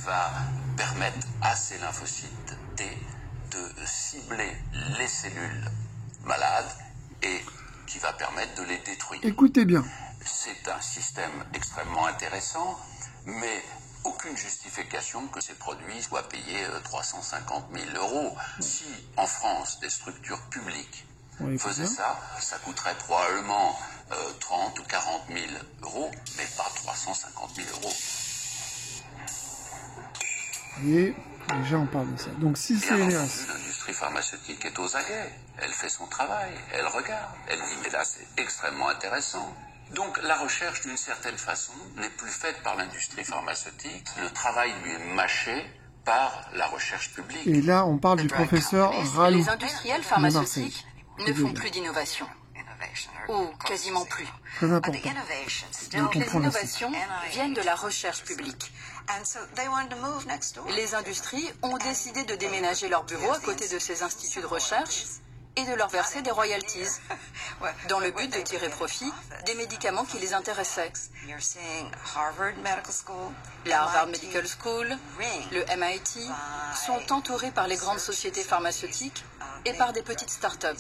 va permettre à ces lymphocytes T de cibler les cellules malades et qui va permettre de les détruire. Écoutez bien. C'est un système extrêmement intéressant, mais aucune justification que ces produits soient payés 350 000 €. Si en France des structures publiques faisaient ça, ça coûterait probablement 30 ou 40 000 €, mais pas 350 000 €. Vous voyez, déjà on parle de ça. Donc si c'est l'industrie pharmaceutique est aux aguets, elle fait son travail, elle regarde, elle dit mais là c'est extrêmement intéressant. Donc la recherche d'une certaine façon n'est plus faite par l'industrie pharmaceutique, le travail lui est mâché par la recherche publique. Et là on parle du professeur Ralou. Les industriels pharmaceutiques ne font plus d'innovation. Ou quasiment plus. Très important. Donc les innovations viennent de la recherche publique. Les industries ont décidé de déménager leurs bureaux à côté de ces instituts de recherche et de leur verser des royalties, dans le but de tirer profit des médicaments qui les intéressaient. La Harvard Medical School, le MIT, sont entourés par les grandes sociétés pharmaceutiques et par des petites start-up.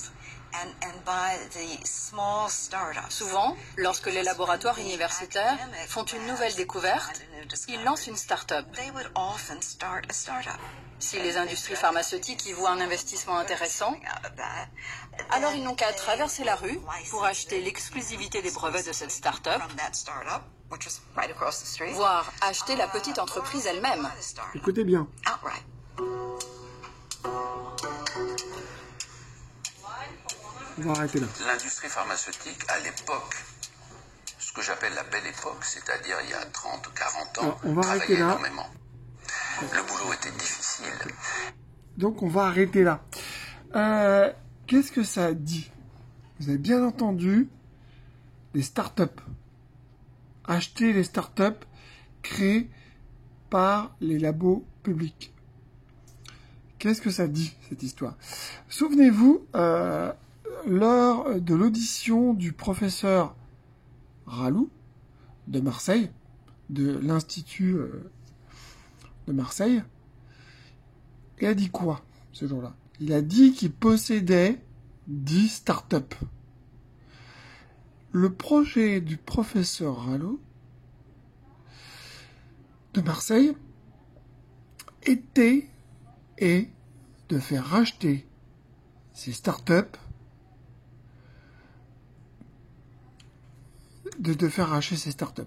Souvent, lorsque les laboratoires universitaires font une nouvelle découverte, ils lancent une start-up. Si les industries pharmaceutiques y voient un investissement intéressant, alors ils n'ont qu'à traverser la rue pour acheter l'exclusivité des brevets de cette start-up, voire acheter la petite entreprise elle-même. Écoutez bien. On va arrêter là. L'industrie pharmaceutique, à l'époque, ce que j'appelle la belle époque, c'est-à-dire il y a 30 ou 40 ans, alors, on va arrêter là. Énormément. Le boulot était difficile. Donc on va arrêter là. Qu'est-ce que ça dit? Vous avez bien entendu les startups. Acheter les startups créées par les labos publics. Qu'est-ce que ça dit, cette histoire? Souvenez-vous, lors de l'audition du professeur Ralou de Marseille, de l'Institut de Marseille, il a dit quoi ce jour-là? Il a dit qu'il possédait 10 startups. Le projet du professeur Ralou de Marseille était et de faire racheter ces startups, de faire racheter ces startups.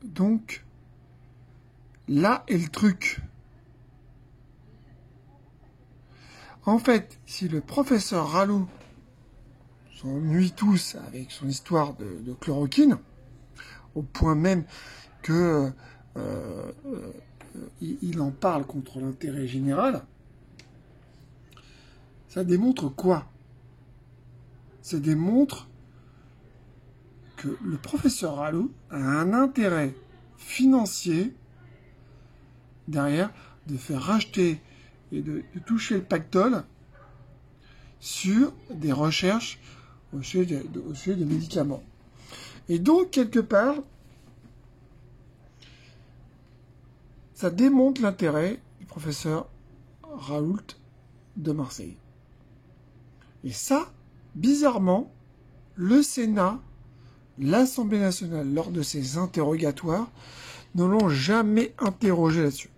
Donc, là est le truc. En fait, si le professeur Ralou s'ennuie tous avec son histoire de chloroquine, au point même que il en parle contre l'intérêt général, ça démontre quoi? Ça démontre que le professeur Ralou a un intérêt financier derrière de faire racheter et de toucher le pactole sur des recherches au sujet de médicaments. Et donc, quelque part, ça démontre l'intérêt du professeur Raoult de Marseille. Et ça, bizarrement, le Sénat, l'Assemblée nationale, lors de ses interrogatoires, ne l'ont jamais interrogé là-dessus.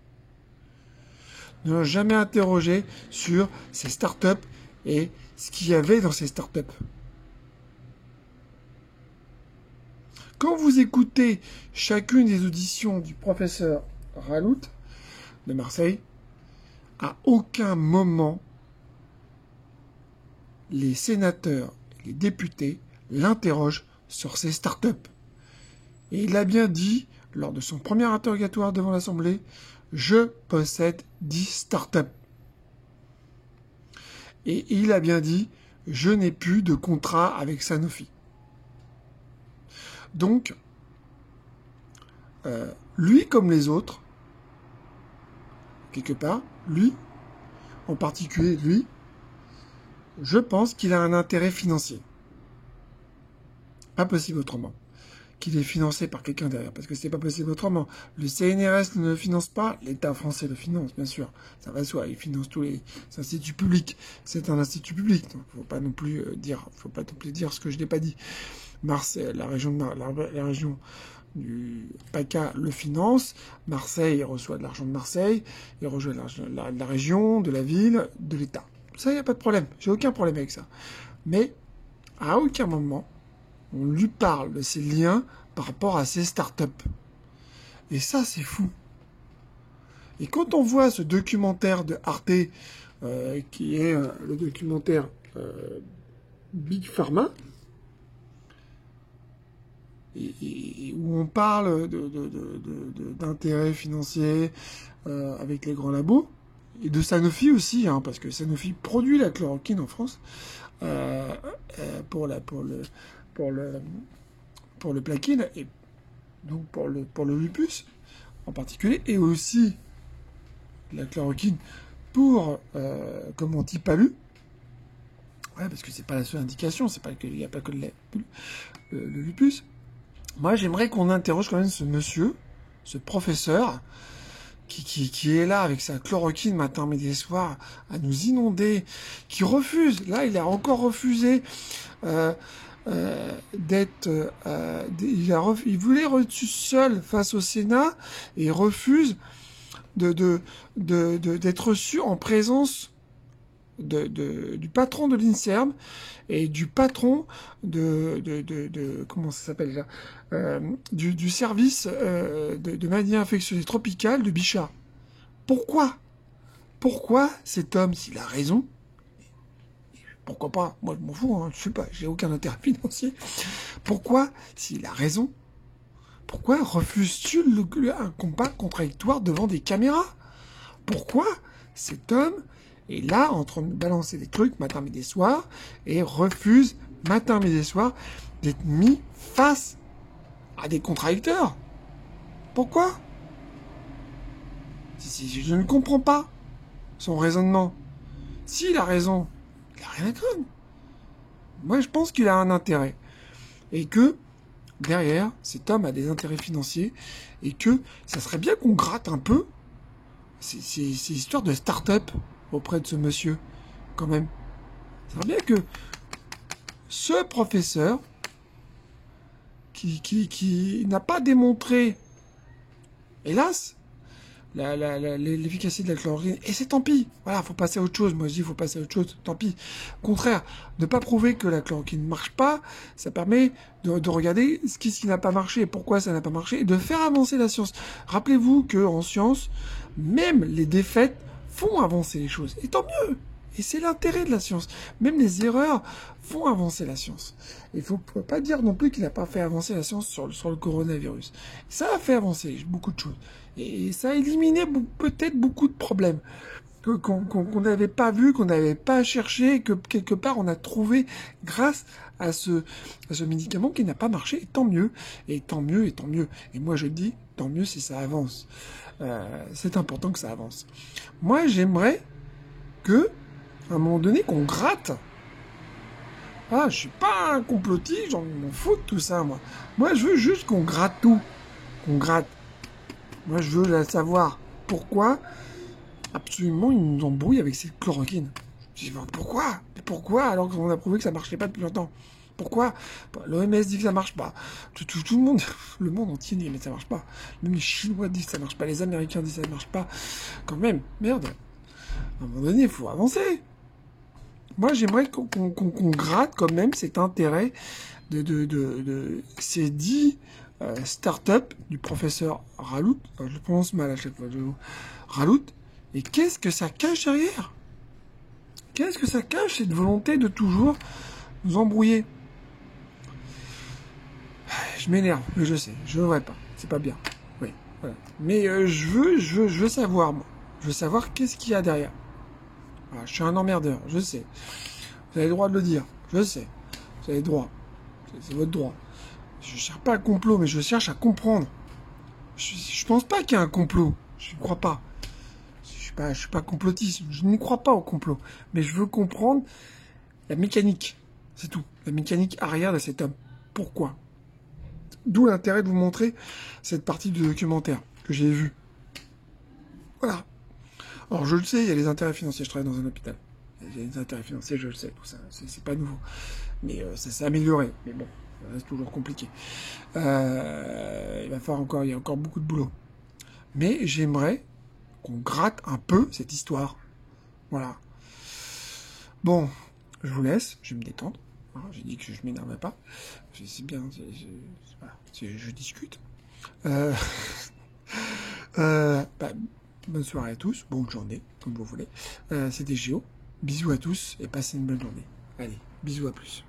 Ne l'ont jamais interrogé sur ces startups et ce qu'il y avait dans ces startups. Quand vous écoutez chacune des auditions du professeur Ralout de Marseille, à aucun moment les sénateurs et les députés l'interrogent sur ces startups. Et il a bien dit, lors de son premier interrogatoire devant l'Assemblée, « Je possède 10 startups ». Et il a bien dit « Je n'ai plus de contrat avec Sanofi ». Donc, lui comme les autres, quelque part, lui, en particulier lui, je pense qu'il a un intérêt financier. Pas possible autrement. qu'il est financé par quelqu'un derrière, parce que c'est pas possible autrement. Le CNRS ne le finance pas, l'État français le finance, bien sûr. Ça va de soi, il finance tous les instituts publics. C'est un institut public, donc faut pas non plus dire ce que je n'ai pas dit. Marseille, la région du PACA le finance. Marseille reçoit de l'argent de Marseille, il reçoit de la région, de la ville, de l'État. Ça, il n'y a pas de problème. J'ai aucun problème avec ça. Mais, à aucun moment, on lui parle de ses liens par rapport à ses startups. Et ça, c'est fou. Et quand on voit ce documentaire de Arte, qui est le documentaire Big Pharma, et où on parle d'intérêts financiers avec les grands labos, et de Sanofi aussi, hein, parce que Sanofi produit la chloroquine en France pour le plaquine, et donc pour le lupus en particulier, et aussi la chloroquine pour comme anti-palu. Ouais, parce que c'est pas la seule indication, il n'y a pas que le lupus. Moi, j'aimerais qu'on interroge quand même ce monsieur, ce professeur, qui est là avec sa chloroquine matin, midi et soir, à nous inonder, qui refuse, là, il a encore refusé d'être... il voulait être seul face au Sénat, et il refuse d'être reçu en présence du patron de l'INSERM et du patron comment ça s'appelle là, du service de maladies infectieuses et tropicales de Bichat. Pourquoi cet homme, s'il a raison, pourquoi pas, moi je m'en fous, hein, je sais pas, j'ai aucun intérêt financier, pourquoi, s'il a raison, pourquoi refuses-tu un combat contradictoire devant des caméras? Pourquoi cet homme est là en train de balancer des trucs matin, midi, soir et refuse matin, midi, soir d'être mis face à des contradicteurs? Pourquoi? Je ne comprends pas son raisonnement. S'il a raison, il n'a rien à craindre. Moi, je pense qu'il a un intérêt. Et que, derrière, cet homme a des intérêts financiers et que ça serait bien qu'on gratte un peu ces histoires de start-up auprès de ce monsieur, quand même. Ça serait bien que ce professeur qui n'a pas démontré, hélas, l'efficacité de la chloroquine, et c'est tant pis, voilà, faut passer à autre chose. Moi je dis faut passer à autre chose, tant pis. Au contraire, ne pas prouver que la chloroquine ne marche pas, ça permet de regarder ce qui n'a pas marché et pourquoi ça n'a pas marché, et de faire avancer la science. Rappelez-vous que en science, même les défaites font avancer les choses, et tant mieux. Et c'est l'intérêt de la science. Même les erreurs font avancer la science. Il faut pas dire non plus qu'il n'a pas fait avancer la science sur le coronavirus. Ça a fait avancer beaucoup de choses. Et ça a éliminé peut-être beaucoup de problèmes qu'on n'avait pas vu, qu'on n'avait pas cherché, et que quelque part on a trouvé grâce à ce médicament qui n'a pas marché. Et tant mieux, et tant mieux, et tant mieux. Et moi je dis, tant mieux si ça avance. C'est important que ça avance. Moi j'aimerais que, à un moment donné, qu'on gratte. Ah, je suis pas un complotiste, j'en m'en fous de tout ça, moi. Moi, je veux juste qu'on gratte tout. Qu'on gratte. Moi, je veux savoir pourquoi, absolument, ils nous embrouillent avec cette chloroquine. Je dis, pourquoi? Mais pourquoi, alors qu'on a prouvé que ça marchait pas depuis longtemps? Pourquoi? L'OMS dit que ça marche pas. Tout le monde, le monde entier dit, mais ça marche pas. Même les Chinois disent que ça marche pas. Les Américains disent que ça marche pas. Quand même, merde. À un moment donné, il faut avancer. Moi, j'aimerais qu'on gratte quand même cet intérêt de ces 10 start-up du professeur Ralout. Enfin, je le prononce mal à chaque fois. Ralout. Et qu'est-ce que ça cache derrière? Qu'est-ce que ça cache, cette volonté de toujours nous embrouiller? Je m'énerve, je sais. Je ne devrais pas. C'est pas bien. Oui, voilà. Mais je veux savoir, moi. Je veux savoir qu'est-ce qu'il y a derrière. Voilà, je suis un emmerdeur, je sais. Vous avez le droit de le dire, je sais. Vous avez le droit. C'est votre droit. Je cherche pas un complot, mais je cherche à comprendre. Je pense pas qu'il y a un complot. Je ne crois pas. Je suis pas complotiste. Je n'y crois pas au complot. Mais je veux comprendre la mécanique. C'est tout. La mécanique arrière de cet homme. Pourquoi? D'où l'intérêt de vous montrer cette partie du documentaire que j'ai vue. Voilà. Alors, je le sais, il y a les intérêts financiers. Je travaille dans un hôpital. Il y a les intérêts financiers, je le sais, tout ça. C'est pas nouveau. Mais ça s'est amélioré. Mais bon, ça reste toujours compliqué. Il va falloir encore, il y a encore beaucoup de boulot. Mais j'aimerais qu'on gratte un peu cette histoire. Voilà. Bon, je vous laisse, je vais me détendre. J'ai dit que je m'énervais pas. C'est bien, voilà, je discute. Bonne soirée à tous, bonne journée, comme vous voulez. C'était Géo. Bisous à tous et passez une bonne journée. Allez, bisous à plus.